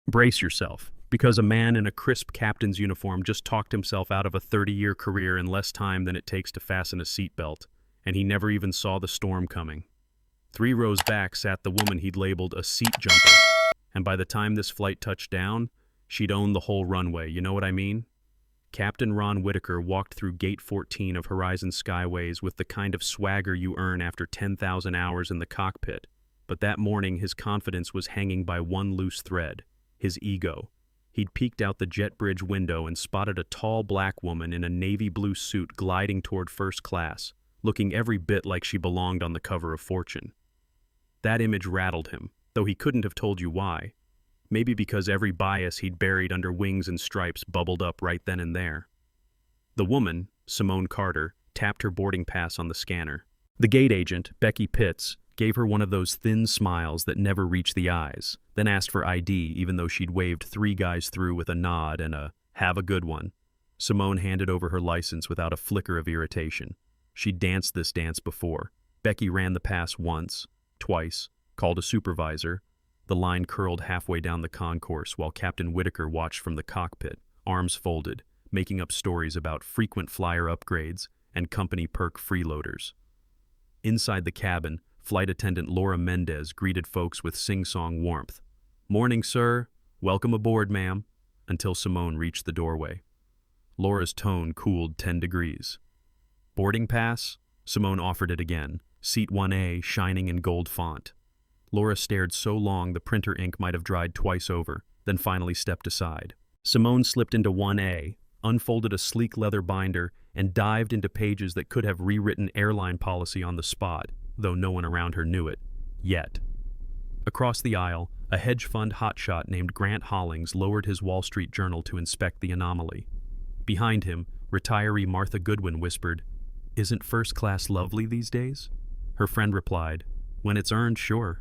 Brace yourself, because a man in a crisp captain's uniform just talked himself out of a 30-year career in less time than it takes to fasten a seatbelt, and he never even saw the storm coming. 3 rows back sat the woman he'd labeled a seat jumper, and by the time this flight touched down, she'd owned the whole runway, you know what I mean? Captain Ron Whitaker walked through Gate 14 of Horizon Skyways with the kind of swagger you earn after 10,000 hours in the cockpit, but that morning his confidence was hanging by one loose thread: his ego. He'd peeked out the jet bridge window and spotted a tall black woman in a navy blue suit gliding toward first class, looking every bit like she belonged on the cover of Fortune. That image rattled him, though he couldn't have told you why. Maybe because every bias he'd buried under wings and stripes bubbled up right then and there. The woman, Simone Carter, tapped her boarding pass on the scanner. The gate agent, Becky Pitts, gave her one of those thin smiles that never reach the eyes, then asked for ID even though she'd waved 3 guys through with a nod and a "have a good one." Simone handed over her license without a flicker of irritation. She'd danced this dance before. Becky ran the pass once, twice, called a supervisor. The line curled halfway down the concourse while Captain Whitaker watched from the cockpit, arms folded, making up stories about frequent flyer upgrades and company perk freeloaders. Inside the cabin, flight attendant Laura Mendez greeted folks with sing-song warmth. "Morning, sir. Welcome aboard, ma'am," until Simone reached the doorway. Laura's tone cooled 10 degrees. "Boarding pass?" Simone offered it again, seat 1A shining in gold font. Laura stared so long the printer ink might have dried twice over, then finally stepped aside. Simone slipped into 1A, unfolded a sleek leather binder, and dived into pages that could have rewritten airline policy on the spot, though no one around her knew it. Yet. Across the aisle, a hedge fund hotshot named Grant Hollings lowered his Wall Street Journal to inspect the anomaly. Behind him, retiree Martha Goodwin whispered, "Isn't first class lovely these days?" Her friend replied, "When it's earned, sure."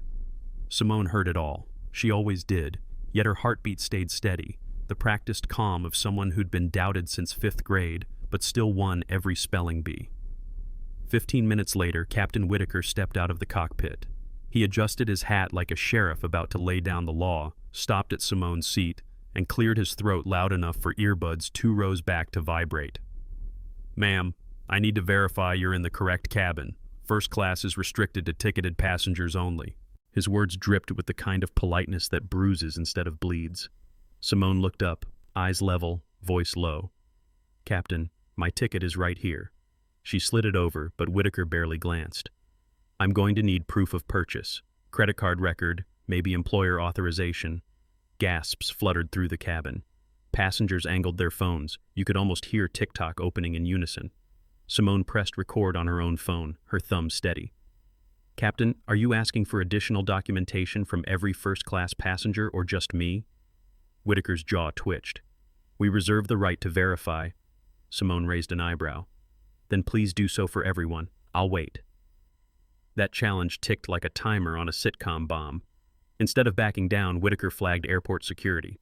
Simone heard it all. She always did, yet her heartbeat stayed steady, the practiced calm of someone who'd been doubted since 5th grade, but still won every spelling bee. 15 minutes later, Captain Whitaker stepped out of the cockpit. He adjusted his hat like a sheriff about to lay down the law, stopped at Simone's seat, and cleared his throat loud enough for earbuds 2 rows back to vibrate. "Ma'am, I need to verify you're in the correct cabin. First class is restricted to ticketed passengers only." His words dripped with the kind of politeness that bruises instead of bleeds. Simone looked up, eyes level, voice low. "Captain, my ticket is right here." She slid it over, but Whitaker barely glanced. "I'm going to need proof of purchase, credit card record, maybe employer authorization." Gasps fluttered through the cabin. Passengers angled their phones. You could almost hear TikTok opening in unison. Simone pressed record on her own phone, her thumb steady. "Captain, are you asking for additional documentation from every first-class passenger or just me?" Whitaker's jaw twitched. "We reserve the right to verify." Simone raised an eyebrow. "Then please do so for everyone. I'll wait." That challenge ticked like a timer on a sitcom bomb. Instead of backing down, Whitaker flagged airport security.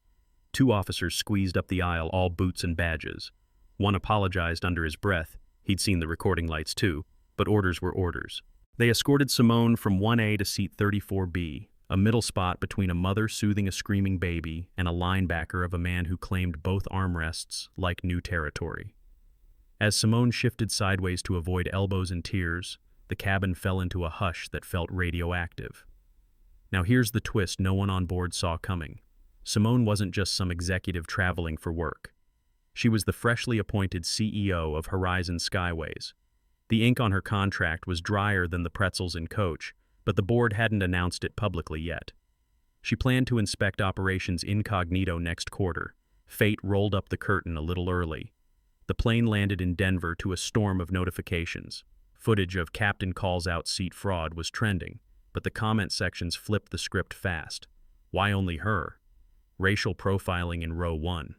2 officers squeezed up the aisle, all boots and badges. One apologized under his breath. He'd seen the recording lights too, but orders were orders. They escorted Simone from 1A to seat 34B, a middle spot between a mother soothing a screaming baby and a linebacker of a man who claimed both armrests like new territory. As Simone shifted sideways to avoid elbows and tears, the cabin fell into a hush that felt radioactive. Now here's the twist no one on board saw coming. Simone wasn't just some executive traveling for work. She was the freshly appointed CEO of Horizon Skyways. The ink on her contract was drier than the pretzels in Coach, but the board hadn't announced it publicly yet. She planned to inspect operations incognito next quarter. Fate rolled up the curtain a little early. The plane landed in Denver to a storm of notifications. Footage of Captain Calls Out seat fraud was trending, but the comment sections flipped the script fast. Why only her? Racial profiling in row 1.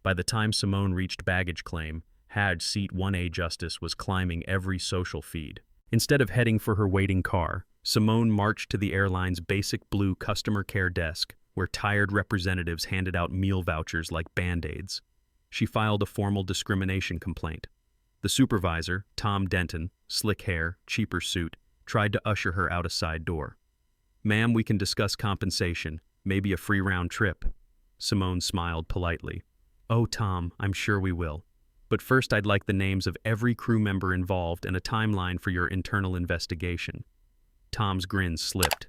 By the time Simone reached baggage claim, Had's seat 1A justice was climbing every social feed. Instead of heading for her waiting car, Simone marched to the airline's basic blue customer care desk, where tired representatives handed out meal vouchers like Band-Aids. She filed a formal discrimination complaint. The supervisor, Tom Denton, slick hair, cheaper suit, tried to usher her out a side door. "Ma'am, we can discuss compensation. Maybe a free round trip. Simone smiled politely. Oh, Tom, I'm sure we will. But first I'd like the names of every crew member involved and a timeline for your internal investigation. Tom's grin slipped.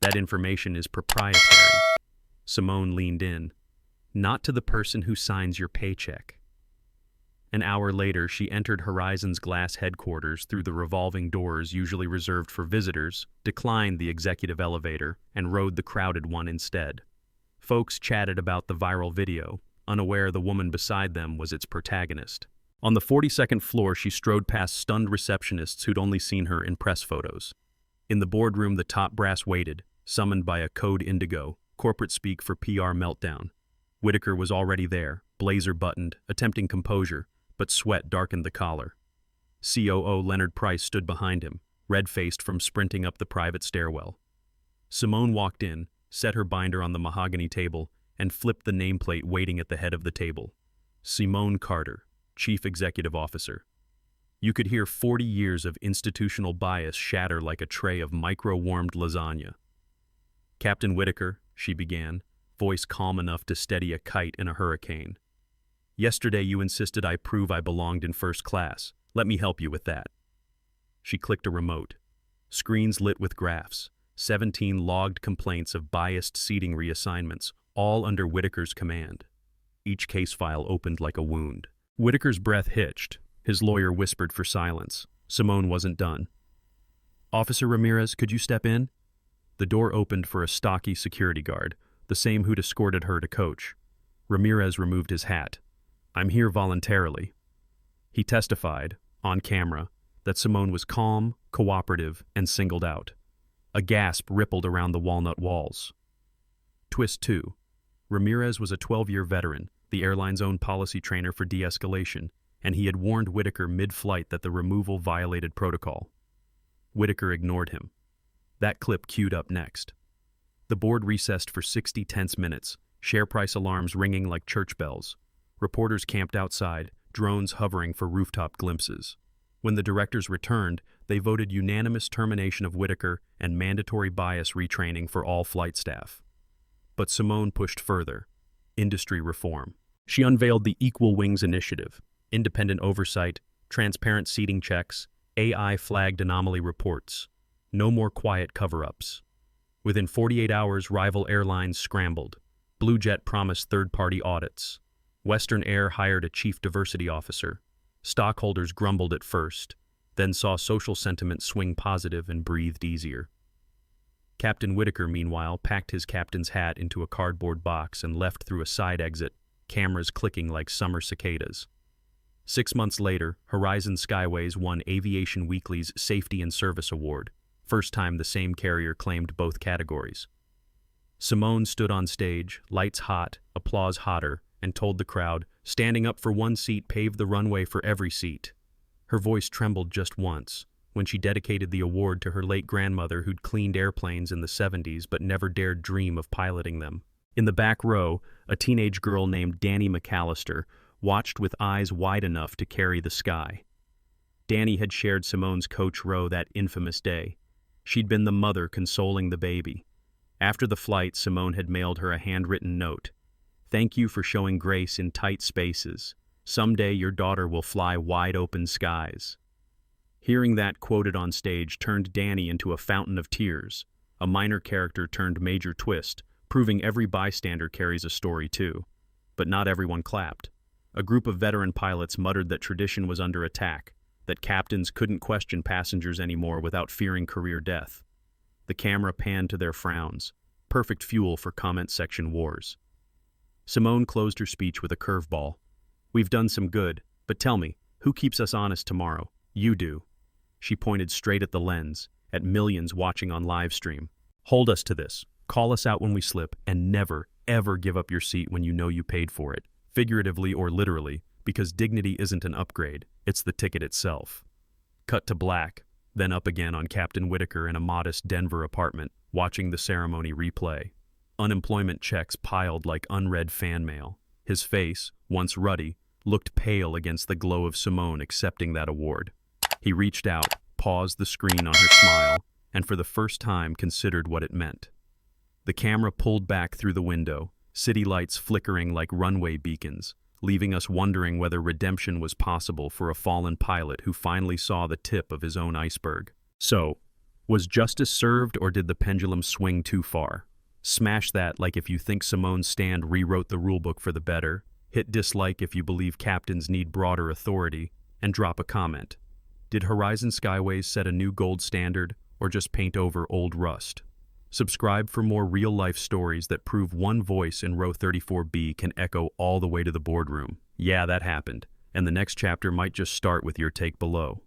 That information is proprietary. Simone leaned in. Not to the person who signs your paycheck. An hour later, she entered Horizon's glass headquarters through the revolving doors usually reserved for visitors, declined the executive elevator, and rode the crowded one instead. Folks chatted about the viral video, unaware the woman beside them was its protagonist. On the 42nd floor, she strode past stunned receptionists who'd only seen her in press photos. In the boardroom, the top brass waited, summoned by a code indigo, corporate speak for PR meltdown. Whitaker was already there, blazer buttoned, attempting composure, but sweat darkened the collar. COO Leonard Price stood behind him, red-faced from sprinting up the private stairwell. Simone walked in, set her binder on the mahogany table, and flipped the nameplate waiting at the head of the table. Simone Carter, Chief Executive Officer. You could hear 40 years of institutional bias shatter like a tray of micro-warmed lasagna. Captain Whitaker, she began, voice calm enough to steady a kite in a hurricane. Yesterday you insisted I prove I belonged in first class. Let me help you with that. She clicked a remote. Screens lit with graphs, 17 logged complaints of biased seating reassignments, all under Whitaker's command. Each case file opened like a wound. Whitaker's breath hitched. His lawyer whispered for silence. Simone wasn't done. Officer Ramirez, could you step in? The door opened for a stocky security guard, the same who'd escorted her to coach. Ramirez removed his hat. I'm here voluntarily. He testified, on camera, that Simone was calm, cooperative, and singled out. A gasp rippled around the walnut walls. Twist 2. Ramirez was a 12-year veteran, the airline's own policy trainer for de-escalation, and he had warned Whitaker mid-flight that the removal violated protocol. Whitaker ignored him. That clip queued up next. The board recessed for 60 tense minutes, share price alarms ringing like church bells. Reporters camped outside, drones hovering for rooftop glimpses. When the directors returned, they voted unanimous termination of Whitaker and mandatory bias retraining for all flight staff. But Simone pushed further. Industry reform. She unveiled the Equal Wings Initiative, independent oversight, transparent seating checks, AI-flagged anomaly reports. No more quiet cover-ups. Within 48 hours, rival airlines scrambled. Blue Jet promised third-party audits. Western Air hired a chief diversity officer. Stockholders grumbled at first, then saw social sentiment swing positive and breathed easier. Captain Whitaker, meanwhile, packed his captain's hat into a cardboard box and left through a side exit, cameras clicking like summer cicadas. 6 months later, Horizon Skyways won Aviation Weekly's Safety and Service Award, first time the same carrier claimed both categories. Simone stood on stage, lights hot, applause hotter, and told the crowd, standing up for one seat paved the runway for every seat. Her voice trembled just once, when she dedicated the award to her late grandmother who'd cleaned airplanes in the 70s but never dared dream of piloting them. In the back row, a teenage girl named Danny McAllister watched with eyes wide enough to carry the sky. Danny had shared Simone's coach row that infamous day. She'd been the mother consoling the baby. After the flight, Simone had mailed her a handwritten note. Thank you for showing grace in tight spaces. Someday your daughter will fly wide open skies. Hearing that quoted on stage turned Danny into a fountain of tears. A minor character turned major twist, proving every bystander carries a story too. But not everyone clapped. A group of veteran pilots muttered that tradition was under attack, that captains couldn't question passengers anymore without fearing career death. The camera panned to their frowns, perfect fuel for comment section wars. Simone closed her speech with a curveball. We've done some good, but tell me, who keeps us honest tomorrow? You do. She pointed straight at the lens, at millions watching on live stream. Hold us to this. Call us out when we slip, and never, ever give up your seat when you know you paid for it, figuratively or literally, because dignity isn't an upgrade, it's the ticket itself. Cut to black, then up again on Captain Whitaker in a modest Denver apartment, watching the ceremony replay. Unemployment checks piled like unread fan mail. His face, once ruddy, looked pale against the glow of Simone accepting that award. He reached out, paused the screen on her smile, and for the first time considered what it meant. The camera pulled back through the window, city lights flickering like runway beacons, leaving us wondering whether redemption was possible for a fallen pilot who finally saw the tip of his own iceberg. So, was justice served, or did the pendulum swing too far? Smash that like if you think Simone's stand rewrote the rulebook for the better, hit dislike if you believe captains need broader authority, and drop a comment. Did Horizon Skyways set a new gold standard, or just paint over old rust? Subscribe for more real-life stories that prove one voice in row 34B can echo all the way to the boardroom. Yeah, that happened, and the next chapter might just start with your take below.